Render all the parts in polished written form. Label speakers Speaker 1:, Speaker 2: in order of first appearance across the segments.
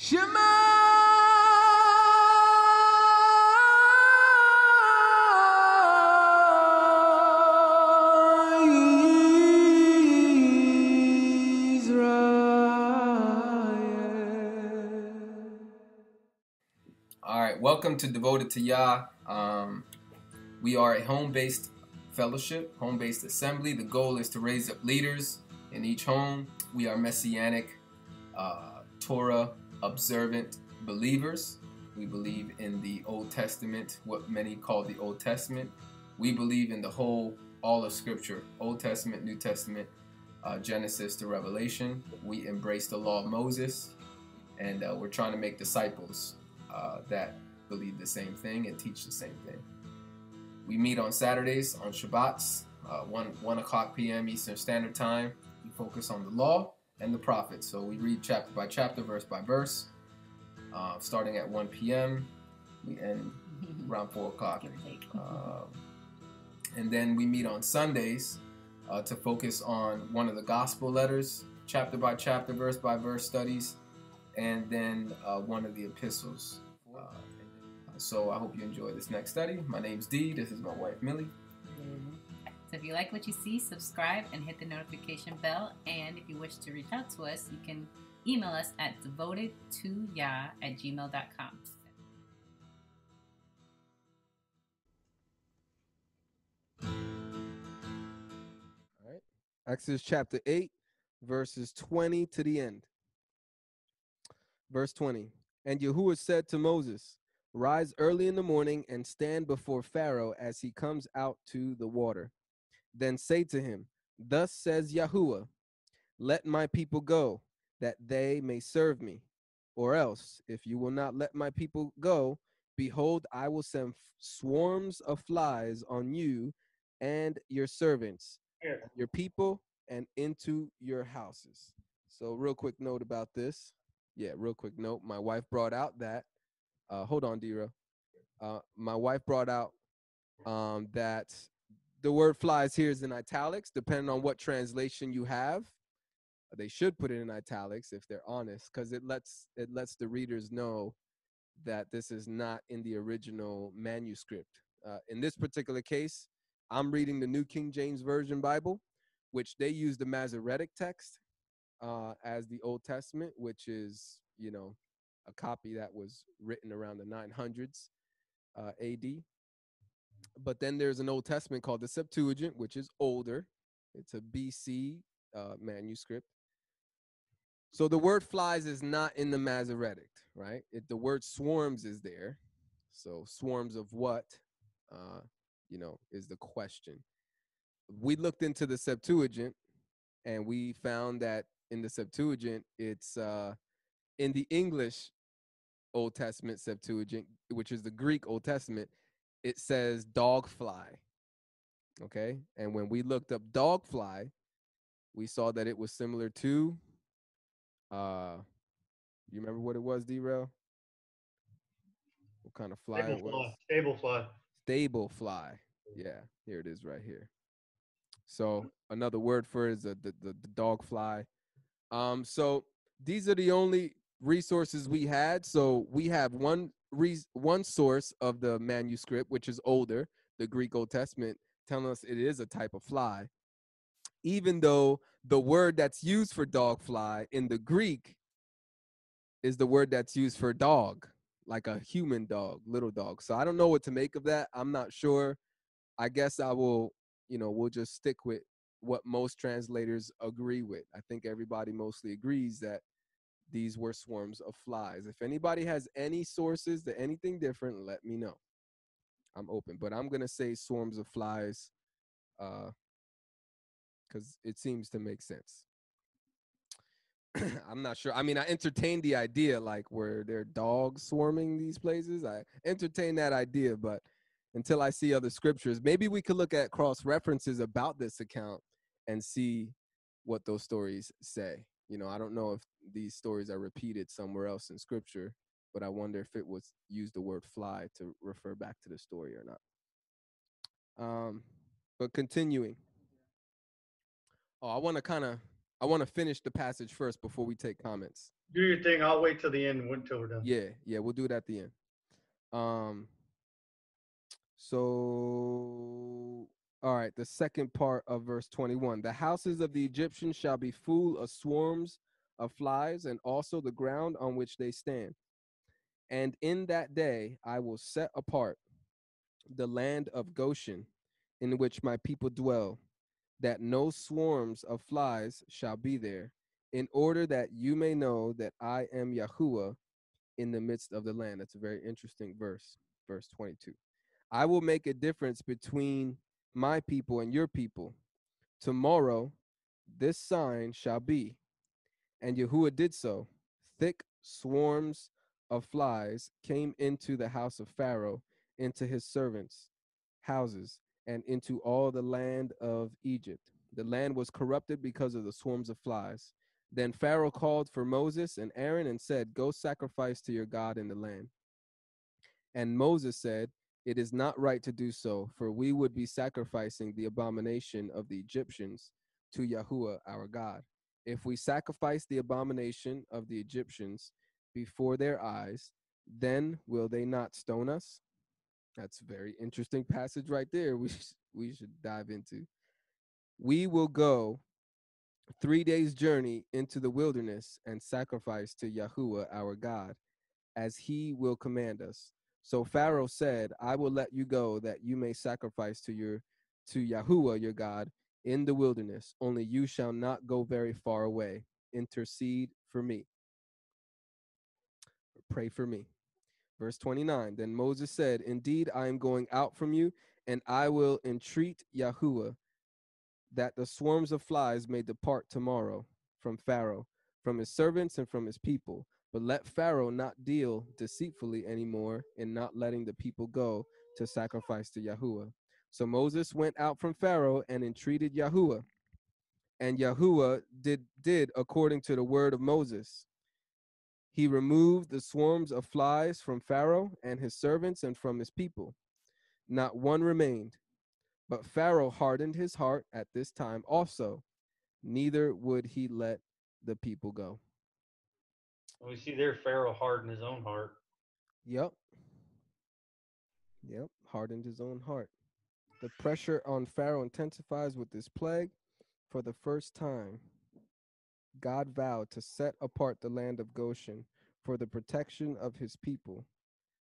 Speaker 1: Shema Israel. All right, welcome to Devoted to Yah. We are a home-based fellowship, home-based assembly. The goal is to raise up leaders in each home. We are messianic, Torah observant believers. We believe in the Old Testament, what many call the Old Testament. We believe in the whole, all of Scripture, Old Testament, New Testament, Genesis to Revelation. We embrace the law of Moses, and we're trying to make disciples that believe the same thing and teach the same thing. We meet on Saturdays, on Shabbats, 1 o'clock p.m. Eastern Standard Time. We focus on the law and the prophets. So we read chapter by chapter, verse by verse, starting at 1 p.m. We end around 4 o'clock. And then we meet on Sundays to focus on one of the gospel letters, chapter by chapter, verse by verse studies, and then one of the epistles. So I hope you enjoy this next study. My name's Dee. This is my wife, Millie.
Speaker 2: So if you like what you see, subscribe and hit the notification bell. And if you wish to reach out to us, you can email us at devotedtoyah@gmail.com.
Speaker 3: All right. Exodus chapter 8, verses 20 to the end. Verse 20. And Yahuwah said to Moses, "Rise early in the morning and stand before Pharaoh as he comes out to the water. Then say to him, Thus says Yahuwah, let my people go, that they may serve me. Or else, if you will not let my people go, behold, I will send swarms of flies on you and your servants, your people, and into your houses." So real quick note about this. Yeah, real quick note. My wife brought out that, hold on, Dira. My wife brought out that the word flies here is in italics, depending on what translation you have. They should put it in italics if they're honest, because it lets the readers know that this is not in the original manuscript. In this particular case, I'm reading the New King James Version Bible, which they use the Masoretic text as the Old Testament, which is, a copy that was written around the 900s AD. But then there's an Old Testament called the Septuagint, which is older. It's a BC manuscript. So the word flies is not in the Masoretic, right? The word swarms is there. So swarms of what, is the question. We looked into the Septuagint, and we found that in the Septuagint, it's in the English Old Testament Septuagint, which is the Greek Old Testament, it says dog fly. Okay. And when we looked up dog fly, we saw that it was similar to, you remember what it was, D-Rail? What kind of fly it was?
Speaker 4: Stable fly.
Speaker 3: Stable fly. Yeah, here it is right here. So another word for it is the dog fly. So these are the only resources we had. So we have one source of the manuscript, which is older, the Greek Old Testament, telling us it is a type of fly, even though the word that's used for dog fly in the Greek is the word that's used for dog, like a human dog, little dog. So I don't know what to make of that. I'm not sure. I guess I will, we'll just stick with what most translators agree with. I think everybody mostly agrees that these were swarms of flies. If anybody has any sources to anything different, let me know. I'm open, but I'm going to say swarms of flies because it seems to make sense. I'm not sure. I mean, I entertained the idea, like, were there dogs swarming these places? I entertained that idea, but until I see other scriptures, maybe we could look at cross references about this account and see what those stories say. I don't know if these stories are repeated somewhere else in scripture, but I wonder if it was used the word fly to refer back to the story or not. But continuing. Oh, I want to kind of I want to finish the passage first before we take comments.
Speaker 4: Do your thing. I'll wait till the end until we're done.
Speaker 3: Yeah, we'll do it at the end. So all right, the second part of verse 21. The houses of the Egyptians shall be full of swarms of flies, and also the ground on which they stand. And in that day I will set apart the land of Goshen, in which my people dwell, that no swarms of flies shall be there, in order that you may know that I am Yahuwah in the midst of the land. That's a very interesting verse, verse 22. I will make a difference between my people and your people. Tomorrow this sign shall be. And Yahuwah did so. Thick swarms of flies came into the house of Pharaoh, into his servants' houses, and into all the land of Egypt. The land was corrupted because of the swarms of flies. Then Pharaoh called for Moses and Aaron and said, Go sacrifice to your God in the land. And Moses said, It is not right to do so, for we would be sacrificing the abomination of the Egyptians to Yahuwah our God. If we sacrifice the abomination of the Egyptians before their eyes, then will they not stone us? That's a very interesting passage right there. We should dive into. We will go 3 days' journey into the wilderness and sacrifice to Yahuwah our God, as he will command us. So Pharaoh said, I will let you go that you may sacrifice to Yahuwah your God in the wilderness. Only you shall not go very far away. Intercede for me. Pray for me. Verse 29. Then Moses said, Indeed, I am going out from you, and I will entreat Yahuwah that the swarms of flies may depart tomorrow from Pharaoh, from his servants and from his people. But let Pharaoh not deal deceitfully anymore in not letting the people go to sacrifice to Yahuwah. So Moses went out from Pharaoh and entreated Yahuwah. And Yahuwah did according to the word of Moses. He removed the swarms of flies from Pharaoh and his servants and from his people. Not one remained. But Pharaoh hardened his heart at this time also, neither would he let the people go.
Speaker 4: We see there Pharaoh hardened his own heart.
Speaker 3: Yep, hardened his own heart. The pressure on Pharaoh intensifies with this plague. For the first time, God vowed to set apart the land of Goshen for the protection of his people.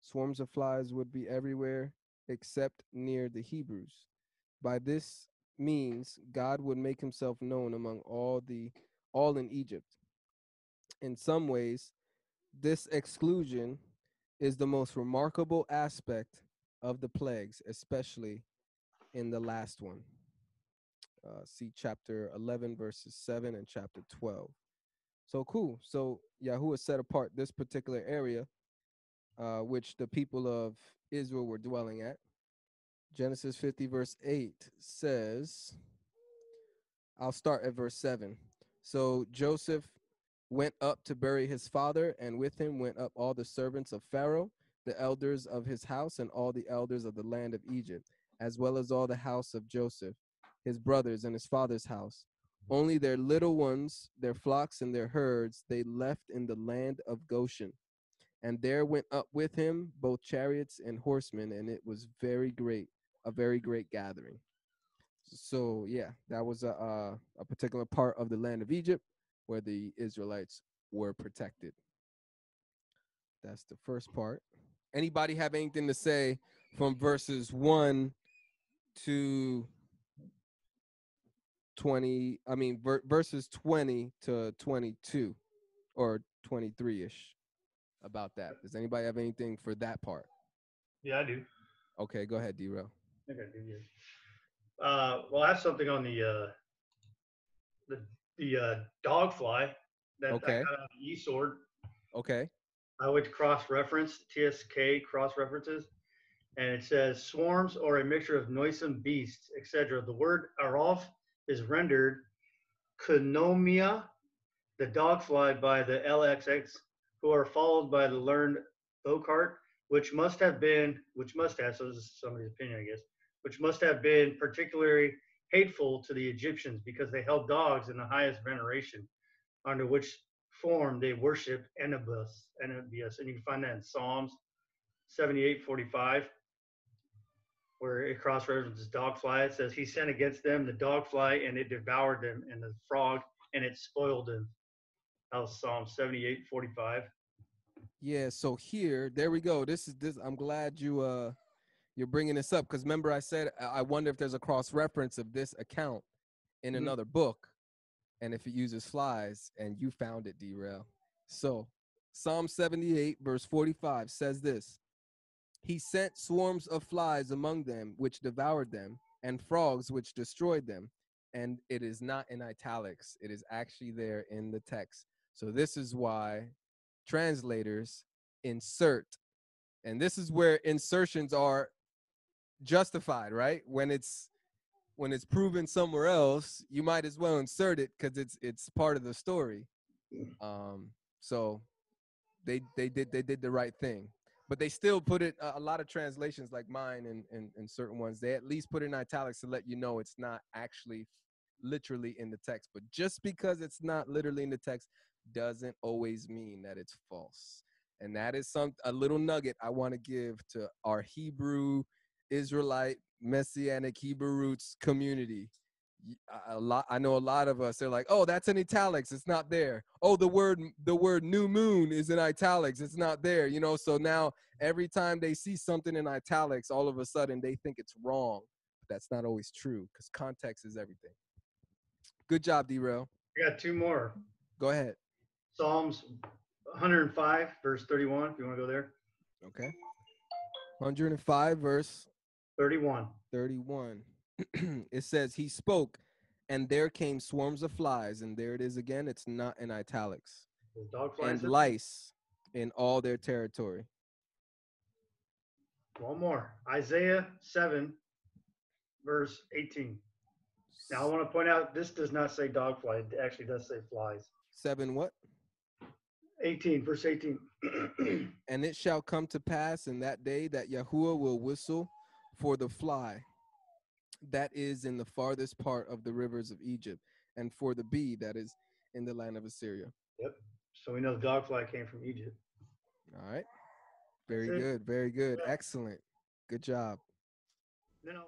Speaker 3: Swarms of flies would be everywhere except near the Hebrews. By this means, God would make himself known among all in Egypt. In some ways, this exclusion is the most remarkable aspect of the plagues, especially in the last one. See chapter 11, verses 7 and chapter 12. So cool. So Yahuwah set apart this particular area, which the people of Israel were dwelling at. Genesis 50, verse 8 says, I'll start at verse 7. So Joseph went up to bury his father, and with him went up all the servants of Pharaoh, the elders of his house, and all the elders of the land of Egypt, as well as all the house of Joseph, his brothers, and his father's house. Only their little ones, their flocks, and their herds they left in the land of Goshen. And there went up with him both chariots and horsemen, and it was a very great gathering. So yeah, that was a particular part of the land of Egypt where the Israelites were protected. That's the first part. Anybody have anything to say from verses 1 to 20? I mean, verses 20 to 22 or 23-ish about that. Does anybody have anything for that part?
Speaker 4: Yeah, I do.
Speaker 3: Okay, go ahead, D-Rail.
Speaker 4: I think I do, yeah. Well, I have something on the dog fly that I got on the e-sword.
Speaker 3: Okay.
Speaker 4: I went to cross-reference, TSK cross-references, and it says swarms or a mixture of noisome beasts, etc. The word araf is rendered konomia, the dog fly by the LXX, who are followed by the learned Bocart, which must have, so this is somebody's opinion, I guess, which must have been particularly hateful to the Egyptians because they held dogs in the highest veneration, under which form they worshiped Anubis. And you can find that in Psalms 78:45, where it cross references dog fly. It says, He sent against them the dog fly, and it devoured them, and the frog, and it spoiled them. That was Psalm 78:45.
Speaker 3: Yeah, so here, there we go. This. I'm glad you're bringing this up, because remember I said I wonder if there's a cross reference of this account in
Speaker 4: Mhm.
Speaker 3: another book, and if it uses flies, and you found it, D-Rail. So Psalm 78 verse 45 says this: He sent swarms of flies among them, which devoured them, and frogs which destroyed them. And it is not in italics, it is actually there in the text. So this is why translators insert, and this is where insertions are justified, right? When it's proven somewhere else, you might as well insert it because it's part of the story. So they did the right thing, but they still put it. A lot of translations, like mine and certain ones, they at least put it in italics to let you know it's not actually literally in the text. But just because it's not literally in the text doesn't always mean that it's false. And that is a little nugget I want to give to our Hebrew Israelite Messianic Hebrew roots community. I know a lot of us, they're like, oh, that's in italics, it's not there. Oh, the word new moon is in italics, it's not there. So now every time they see something in italics, all of a sudden they think it's wrong. But that's not always true, because context is everything. Good job, D-Rail.
Speaker 4: I got two more.
Speaker 3: Go ahead.
Speaker 4: Psalms 105, verse 31, if you want to go there.
Speaker 3: Okay. 105 verse
Speaker 4: 31.
Speaker 3: 31. It says, he spoke, and there came swarms of flies, and there it is again, it's not in italics,
Speaker 4: The dog flies.
Speaker 3: and lice in all their territory.
Speaker 4: One more. Isaiah 7, verse 18. Now, I want to point out this does not say dog fly. It actually does say flies.
Speaker 3: 7 what?
Speaker 4: 18, verse 18.
Speaker 3: And it shall come to pass in that day that Yahuwah will whistle for the fly that is in the farthest part of the rivers of Egypt, and for the bee that is in the land of Assyria.
Speaker 4: Yep. So we know the dog fly came from Egypt.
Speaker 3: All right. Very good. Very good. Excellent. Good job.
Speaker 4: No.